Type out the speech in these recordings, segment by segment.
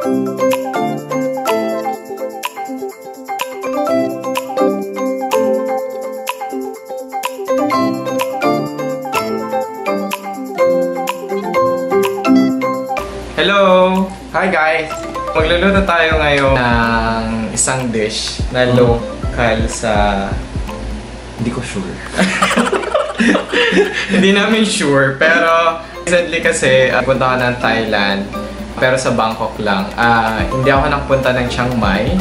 Hello! Hi guys! Magluluto tayo ngayon ng isang dish na local sa... Hindi ko sure. Hindi namin sure, pero recently kasi punta ko ng Thailand, pero sa Bangkok lang. Hindi ako nakapunta ng Chiang Mai.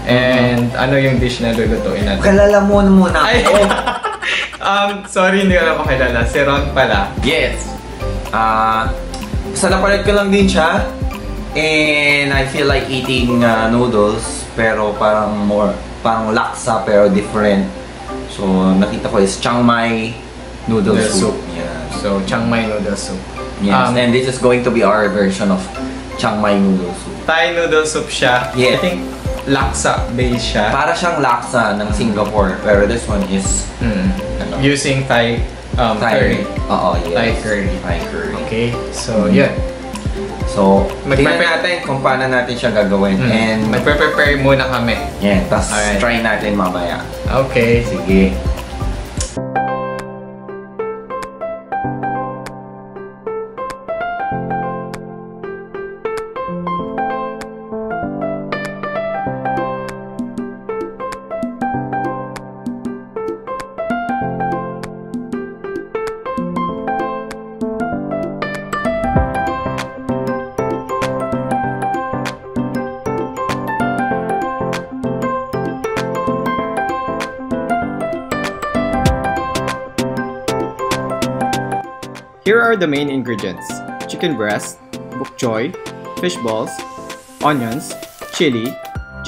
And ano yung dish na lulutuin natin? Kalala mo muna ako. Sorry, hindi ko na makilala. Si Ron pala. Yes! Sa napanood ko lang din siya. And I feel like eating noodles, pero parang laksa pero different. So nakita ko is Chiang Mai Noodle Soup. Yeah. So Chiang Mai Noodle Soup. Yes, and this is going to be our version of Chiang Mai Noodle Soup. Thai noodle soup siya. Yeah. I think laksa based siya. Para siyang laksa ng Singapore, pero this one is using Thai curry. Yes. Thai curry. Thai curry. Okay, so yeah. So, tingnan natin kung paano natin siya gagawin. And magpe-prepare muna kami. Yeah, tapos try natin mamaya. Okay. Sige. Here are the main ingredients: chicken breast, bukchoy, fish balls, onions, chili,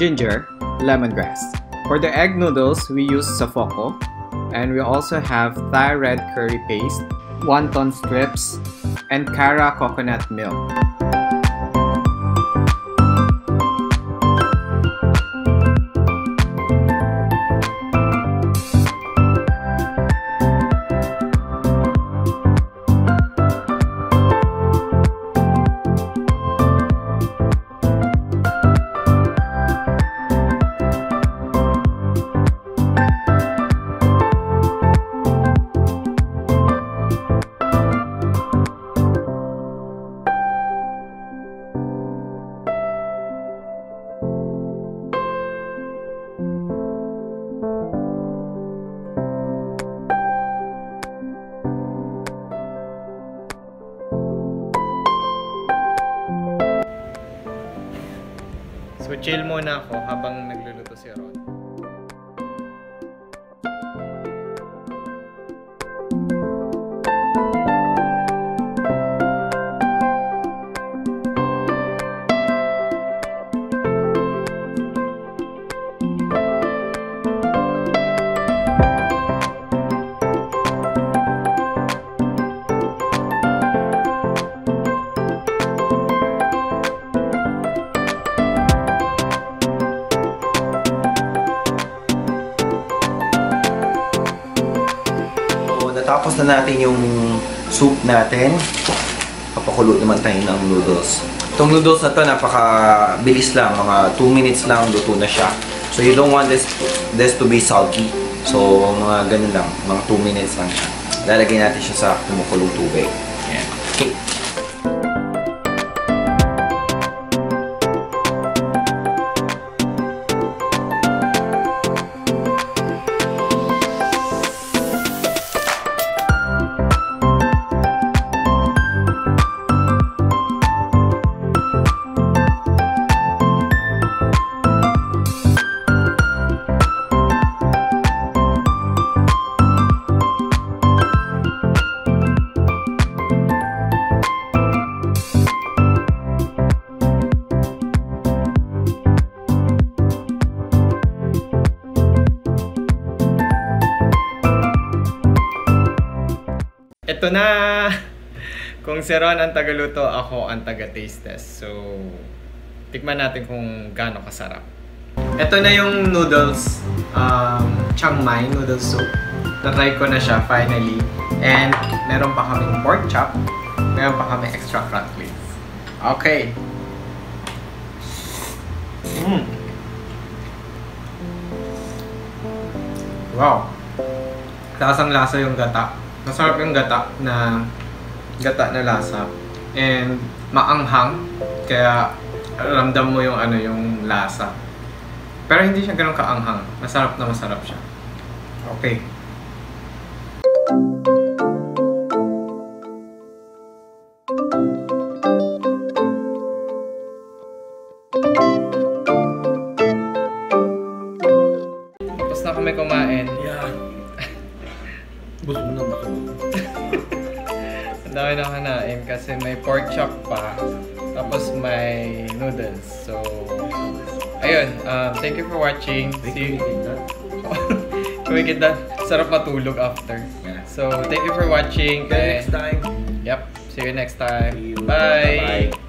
ginger, lemongrass. For the egg noodles, we use Safoco, and we also have Thai red curry paste, Wanton strips, and Kara coconut milk. So chill muna ako habang nagluluto si Ron. Tapos na natin yung soup natin. Papakulo naman tayo ng noodles. Itong noodles na to, napaka-bilis lang. Mga 2 minutes lang, luto na siya. So you don't want this to be soggy. So mga ganun lang. Mga 2 minutes lang siya. Lalagay natin siya sa kumukulong tubig. Ayan. Okay. Ito na! Kung si Ron ang tagaluto, ako ang taga-taste test. So, tikman natin kung gaano kasarap. Ito na yung noodles. Chiang Mai Noodle Soup. Na-try ko na siya finally. And meron pa kaming pork chop. Meron pa kaming extra front leaf. Okay. Wow! Lasang-lasa yung gata. Masarap yung gata na lasa. And maanghang. Kaya ramdam mo yung yung lasa. Pero hindi siya ganun kaanghang. Masarap na masarap siya. Okay. Tapos na kami kumain. Yeah. Busog na busog. Ang dami na kanain kasi may pork chop pa. Tapos may noodles. So, ayun. Thank you for watching. See you. Kumikit na. Sarap matulog after. Yeah. So, thank you for watching. Next time. Yep. See you next time. See you. Bye. Bye.